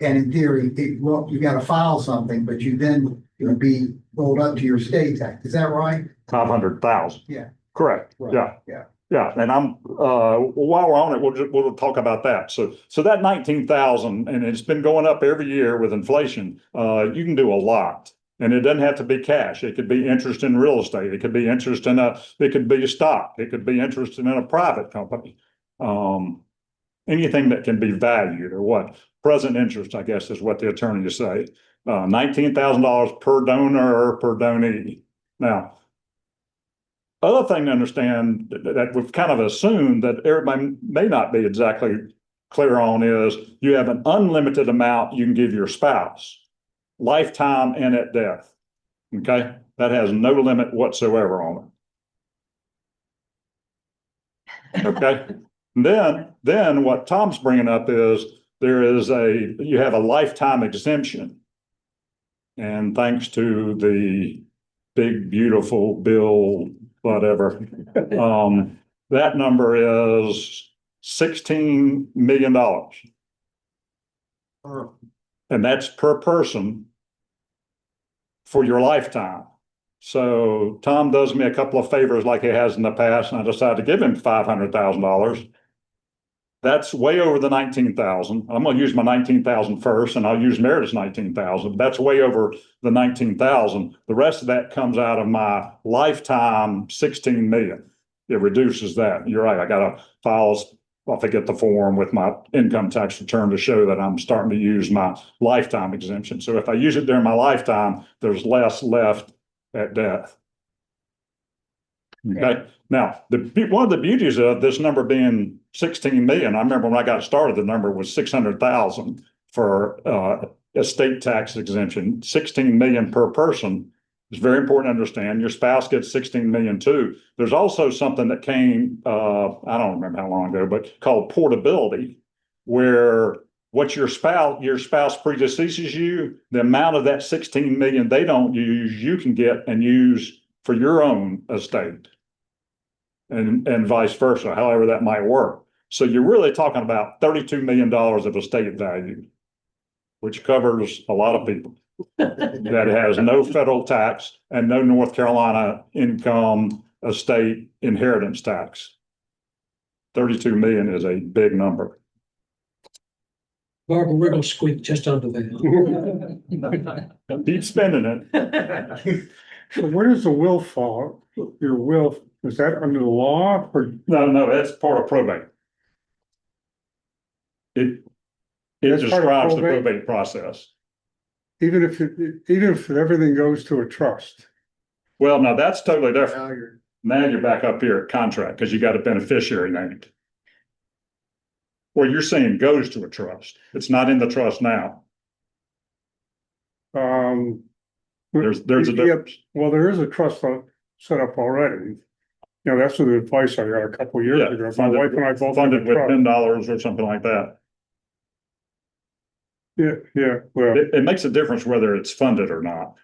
K: And in theory, you gotta file something, but you then, it would be rolled up to your estate tax, is that right?
B: 500,000.
K: Yeah.
B: Correct.
K: Right.
B: Yeah.
K: Yeah.
B: Yeah, and while we're on it, we'll talk about that. So that 19,000, and it's been going up every year with inflation. You can do a lot, and it doesn't have to be cash. It could be interest in real estate. It could be interest in it could be a stock. It could be interest in a private company. Anything that can be valued or what present interest, I guess, is what the attorneys say. $19,000 per donor or per donee. Now, other thing to understand that we've kind of assumed that everybody may not be exactly clear on is you have an unlimited amount you can give your spouse, lifetime and at death. Okay, that has no limit whatsoever on it. Okay, then what Tom's bringing up is you have a lifetime exemption, and thanks to the big beautiful bill. Whatever. That number is $16 million. And that's per person for your lifetime. So Tom does me a couple of favors like he has in the past, and I decided to give him $500,000. That's way over the 19,000. I'm going to use my 19,000 first, and I'll use Meredith's 19,000. That's way over the 19,000. The rest of that comes out of my lifetime 16 million. It reduces that. You're right. I got to file, I forget the form with my income tax return to show that I'm starting to use my lifetime exemption. So if I use it during my lifetime, there's less left at death. Okay. Now, one of the beauties of this number being 16 million, I remember when I got started, the number was 600,000 for estate tax exemption, 16 million per person. It's very important to understand. Your spouse gets 16 million too. There's also something that came, I don't remember how long ago, but called portability, where what your spouse predeceases you, the amount of that 16 million they don't use, you can get and use for your own estate. And vice versa, however that might work. So you're really talking about $32 million of estate value, which covers a lot of people. That has no federal tax and no North Carolina income estate inheritance tax. 32 million is a big number.
A: Barbara, we're gonna squeak just under that.
B: Keep spending it.
J: So where does the will fall? Your will, is that under the law or?
B: No, that's part of probate. It
J: That's part of
B: describes the
J: probate?
B: probate process.
J: Even if everything goes to a trust?
B: Well, now that's totally different. Now you're back up here at contract because you got a beneficiary named. Well, you're saying goes to a trust. It's not in the trust now. There's a
J: Yeah,
B: difference.
J: well, there is a trust set up already. You know, that's the advice I got a couple years
B: Yeah,
J: ago. My wife and I both have a
B: funded with
J: trust.
B: $10 or something like that.
J: Yeah, well,
B: It makes a difference whether it's funded or not.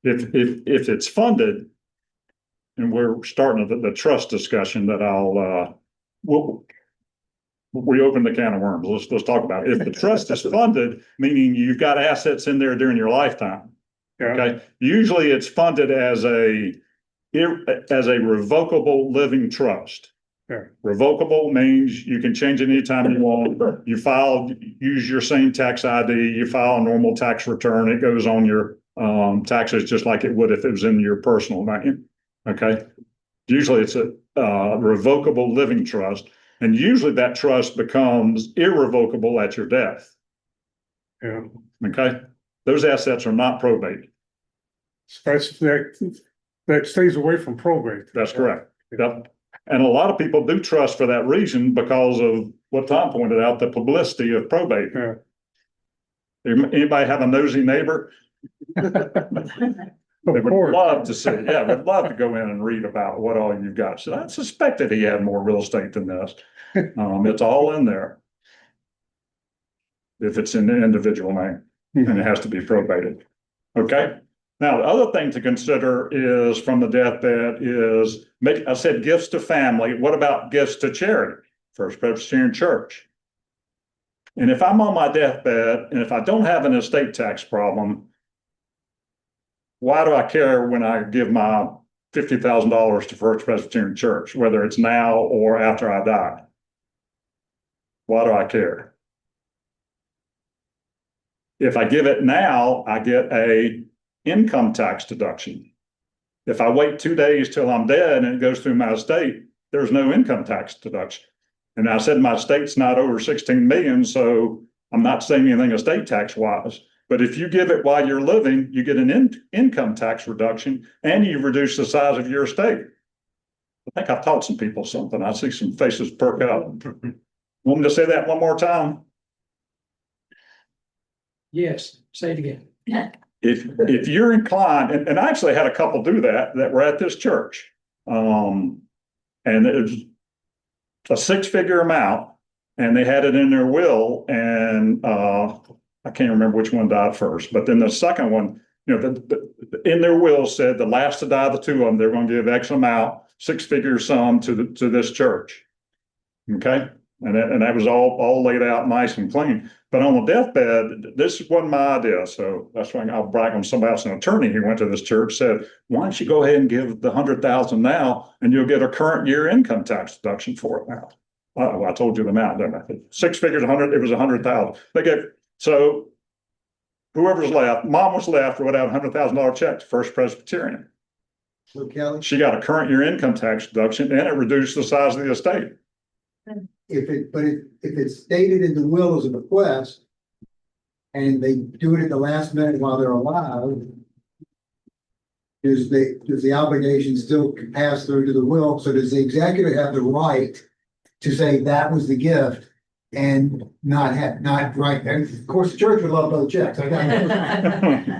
B: If it's funded, and we're starting the trust discussion that we open the can of worms. Let's talk about it. If the trust is funded, meaning you've got assets in there during your lifetime.
J: yeah,
B: Okay, usually it's funded as a revocable living trust.
J: Yeah.
B: Revocable means you can change it anytime you want. Use your same tax ID, you file a normal tax return, it goes on your taxes just like it would if it was in your personal name. Okay. Usually it's a revocable living trust, and usually that trust becomes irrevocable at your death.
J: yeah.
B: Okay. Those assets are not probate.
J: That stays away from probate.
B: That's correct. Yep. And a lot of people do trust for that reason because of what Tom pointed out, the publicity of probate.
J: Yeah.
B: Anybody have a nosy neighbor?
J: Of
B: They would
J: course.
B: love to see, yeah, would love to go in and read about what all you've got. So I suspected he had more real estate than this. It's all in there. If it's in the individual name, and it has to be probated. Okay? Now, the other thing to consider is from the deathbed is I said gifts to family. What about gifts to charity? First Presbyterian Church. And if I'm on my deathbed and if I don't have an estate tax problem, why do I care when I give my $50,000 to First Presbyterian Church, whether it's now or after I die? Why do I care? If I give it now, I get a income tax deduction. If I wait 2 days till I'm dead and it goes through my estate, there's no income tax deduction. And I said my estate's not over 16 million, so I'm not saying anything estate tax wise. But if you give it while you're living, you get an income tax reduction and you reduce the size of your estate. I think I've taught some people something. I see some faces perk up. Want me to say that one more time?
A: Yes, say it again.
B: If you're inclined, and I actually had a couple do that were at this church. And it was a 6-figure amount, and they had it in their will, and I can't remember which one died first, but then the second one, you know, in their will said the last to die, the two of them, they're going to give X amount, 6-figure sum to this church. Okay. And that was all laid out nice and clean. But on the deathbed, this wasn't my idea. So that's why I'll brag on somebody else, an attorney who went to this church, said, why don't you go ahead and give the $100,000 now and you'll get a current year income tax deduction for it now. I told you the amount, didn't I? 6 figures, 100, it was 100,000. They gave, so whoever's left, mom was left without a $100,000 check to First Presbyterian.
K: So Kelly,
B: She got a current year income tax deduction and it reduced the size of the estate.
K: if it's stated in the will as a bequest and they do it at the last minute while they're alive, does the obligation still pass through to the will? So does the executor have the right to say that was the gift and not right? And of course, the church would love both checks.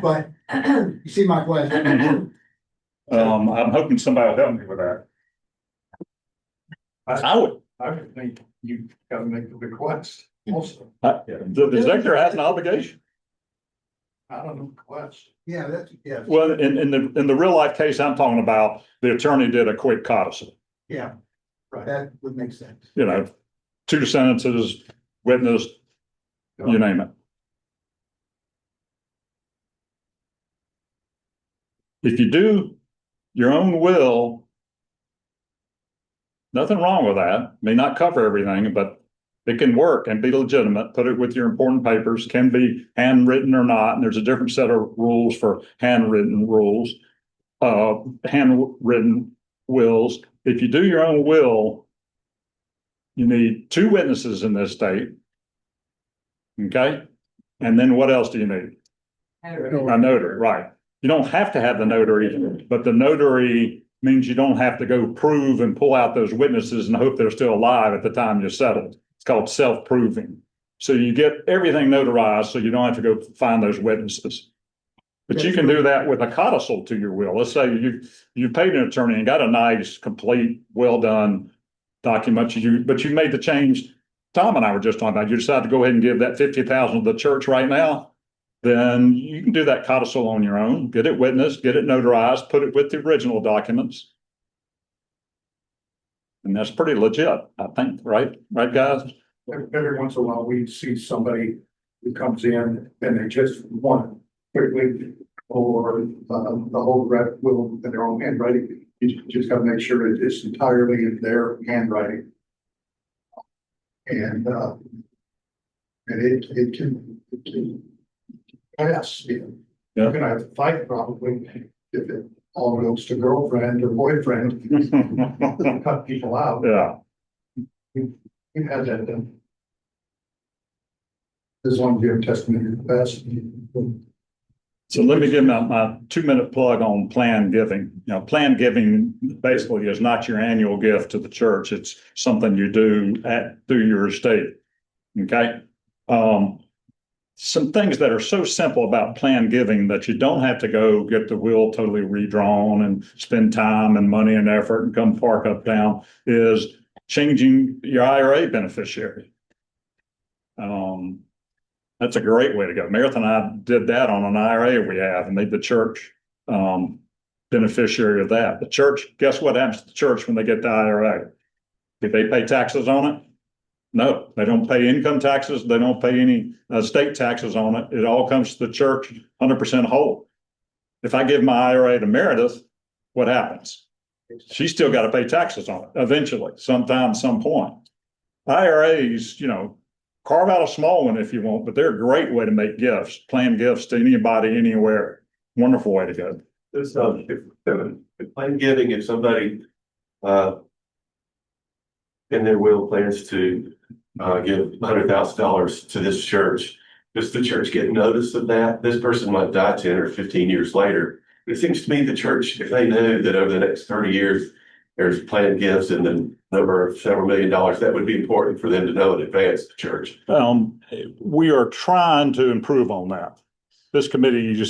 K: But you see my question?
B: I'm hoping somebody will help me with that. I would.
C: I would think you gotta make the request also.
B: The executor has an obligation.
C: I don't know, request.
K: Yeah,
B: Well, in the real life case I'm talking about, the attorney did a quick codicil.
K: yeah, right. That would make sense.
B: You know, 2 sentences, witness, you name it. If you do your own will, nothing wrong with that. May not cover everything, but it can work and be legitimate. Put it with your important papers, can be handwritten or not. And there's a different set of rules for handwritten rules, handwritten wills. If you do your own will, you need 2 witnesses in this state. Okay. And then what else do you need? A notary, right. You don't have to have the notary, but the notary means you don't have to go prove and pull out those witnesses and hope they're still alive at the time you settled. It's called self-proving. So you get everything notarized, so you don't have to go find those witnesses. But you can do that with a codicil to your will. Let's say you paid an attorney and got a nice, complete, well-done document, but you made the change Tom and I were just talking about. You decide to go ahead and give that 50,000 to the church right now, then you can do that codicil on your own, get it witnessed, get it notarized, put it with the original documents. And that's pretty legit, I think, right? Right, guys?
C: Every once in a while, we see somebody who comes in and they just want quickly or the whole will in their own handwriting. You just gotta make sure that it's entirely in their handwriting. And it can pass, you know. You're gonna have to fight probably if it all goes to girlfriend or boyfriend, cut people out.
B: Yeah.
C: We've had that done. As long as you have testimony capacity.
B: So let me give my 2-minute plug on planned giving. You know, planned giving basically is not your annual gift to the church. It's something you do through your estate. Okay. Some things that are so simple about planned giving that you don't have to go get the will totally redrawn and spend time and money and effort and come park up down is changing your IRA beneficiary. That's a great way to go. Meredith and I did that on an IRA we have and made the church beneficiary of that. The church, guess what happens to the church when they get the IRA? Did they pay taxes on it? No, they don't pay income taxes. They don't pay any state taxes on it. It all comes to the church 100% whole. If I give my IRA to Meredith, what happens? She's still got to pay taxes on it eventually, sometime, some point. IRAs, you know, carve out a small one if you want, but they're a great way to make gifts, plan gifts to anybody, anywhere. Wonderful way to go.
F: This, if planned giving, if somebody, in their will plans to, give $100,000 to this church, does the church get notice of that? This person might die 10 or 15 years later. It seems to me the church, if they know that over the next 30 years, there's planned gifts in the number of several $1 million, that would be important for them to know in advance, the church.
B: We are trying to improve on that. This committee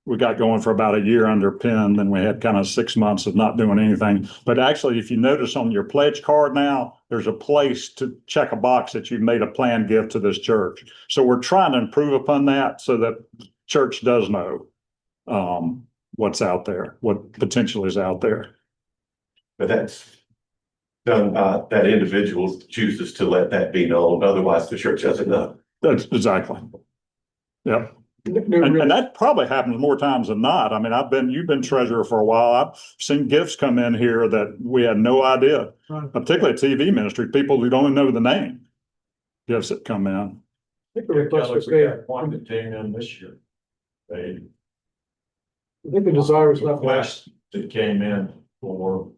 B: we got going for about a year under Penn, then we had kind of 6 months of not doing anything. But actually, if you notice on your pledge card now, there's a place to check a box that you've made a planned gift to this church. So we're trying to improve upon that so that church does know what's out there, what potential is out there.
F: But that's done by that individual chooses to let that be known. Otherwise, the church doesn't know.
B: That's exactly. Yep. And that probably happens more times than not. I mean, you've been treasurer for a while. I've seen gifts come in here that we had no idea, particularly TV ministry, people who don't know the name. Gifts that come in.
E: I think the request was made.
L: One that came in this year. They
E: I think the desire was not.
L: request that came in for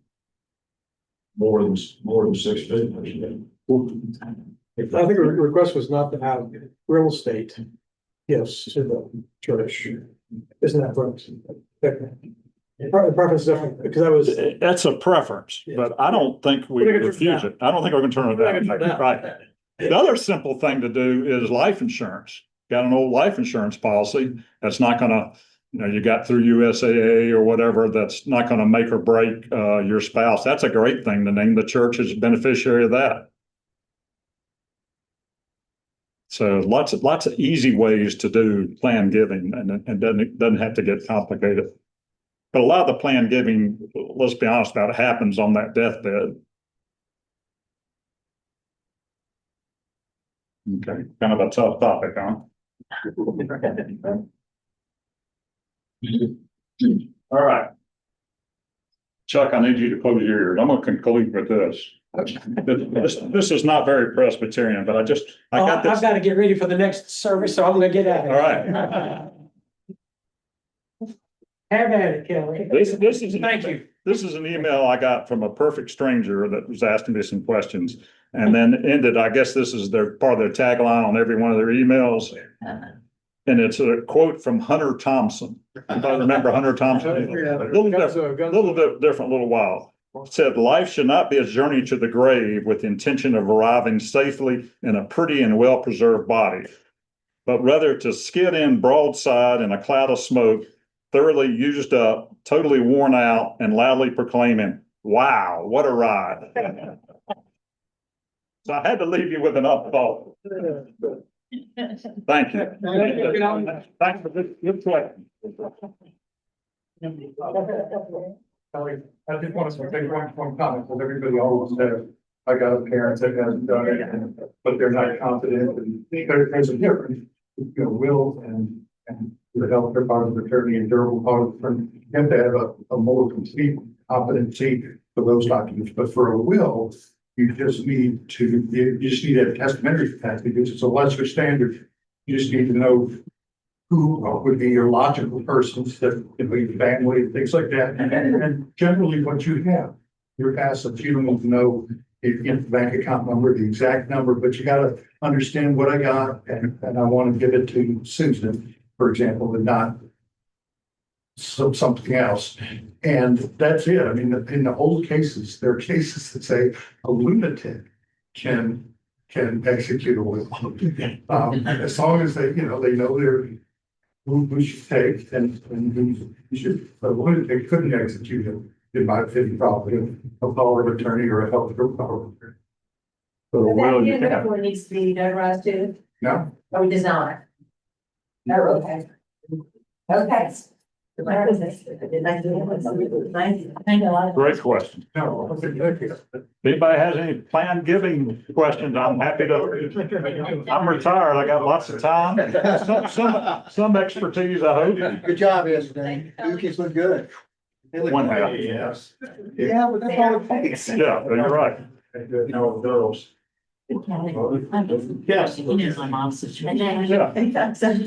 L: more than 6 figures.
E: I think the request was not to have real estate. Yes, to the church. Isn't that correct? Preference different, because that was.
B: That's a preference, but I don't think we refuse it. I don't think we're going to turn it down. Right. The other simple thing to do is life insurance. Got an old life insurance policy that's not going to, you got through USAA or whatever, that's not going to make or break your spouse. That's a great thing to name the church as a beneficiary of that. So lots of easy ways to do planned giving, and doesn't have to get complicated. But a lot of the planned giving, let's be honest about it, happens on that deathbed. Okay, kind of a tough topic, huh? All right. Chuck, I need you to close your ears. I'm going to conclude with this. This is not very Presbyterian, but I got this.
A: I've got to get ready for the next service, so I'm going to get out of here.
B: All right.
A: Have at it, Kelly. Thank you.
B: This is an email I got from a perfect stranger that was asking me some questions, and then ended. I guess this is part of their tagline on every one of their emails. And it's a quote from Hunter Thompson. If I remember Hunter Thompson. A little bit different, little while. It said, life should not be a journey to the grave with the intention of arriving safely in a pretty and well-preserved body, but rather to skid in broadside in a cloud of smoke, thoroughly used up, totally worn out, and loudly proclaiming, wow, what a ride. So I had to leave you with an up thought. Thank you. Thanks for this good question.
C: I just want to make one comment, because everybody always says, I got a parent that hasn't done it, but they're not confident, and there's a difference, you know, will and the healthcare part of the attorney and durable part of the attorney. You have to have a more complete competency for those documents, but for a will, you just need a testamentary capacity, because it's a lesser standard. You just need to know who would be your logical persons, that, you know, your family, things like that, and generally what you have, your assets. You don't need to know the bank account number, the exact number, but you got to understand what I got, and I want to give it to Susan, for example, and not something else. And that's it. I mean, in the old cases, there are cases that say a lunatic can execute a will. As long as they know they're who should take and who should, but they couldn't execute it, in my opinion, probably a power of attorney or a healthcare power of attorney. So
G: But
C: will
G: that
C: you have,
G: uniform needs to be notarized too,
C: no,
G: or we design. Oh, okay. Okay.
B: Great question.
C: no.
B: If anybody has any planned giving questions, I'm happy to. I'm retired. I got lots of time. Some expertise, I hope.
K: Good job yesterday. You kids look good. They look
B: One
K: great.
B: half.
C: Yes.
K: Yeah, but that's all it takes.
B: Yeah, you're right.
C: No, girls.
B: Yes.
G: You know, my mom's situation.
B: Yeah.
G: Exactly.